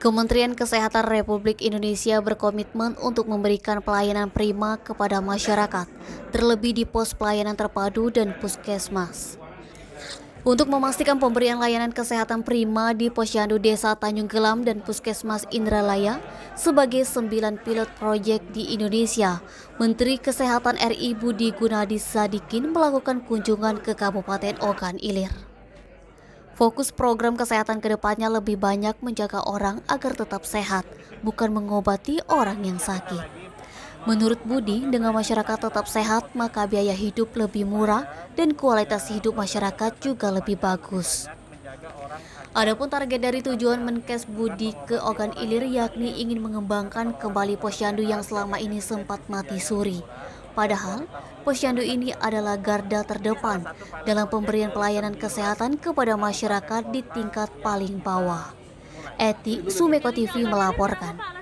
Kementerian Kesehatan Republik Indonesia berkomitmen untuk memberikan pelayanan prima kepada masyarakat, terlebih di pos pelayanan terpadu dan puskesmas. Untuk memastikan pemberian layanan kesehatan prima di Posyandu Desa Tanjung Gelam dan Puskesmas Indralaya sebagai 9 pilot proyek di Indonesia, Menteri Kesehatan RI Budi Gunadi Sadikin melakukan kunjungan ke Kabupaten Ogan Ilir. Fokus program kesehatan kedepannya lebih banyak menjaga orang agar tetap sehat, bukan mengobati orang yang sakit. Menurut Budi, dengan masyarakat tetap sehat, maka biaya hidup lebih murah dan kualitas hidup masyarakat juga lebih bagus. Adapun target dari tujuan Menkes Budi ke Ogan Ilir yakni ingin mengembangkan kembali posyandu yang selama ini sempat mati suri. Padahal, posyandu ini adalah garda terdepan dalam pemberian pelayanan kesehatan kepada masyarakat di tingkat paling bawah. Eti Sumeko TV melaporkan.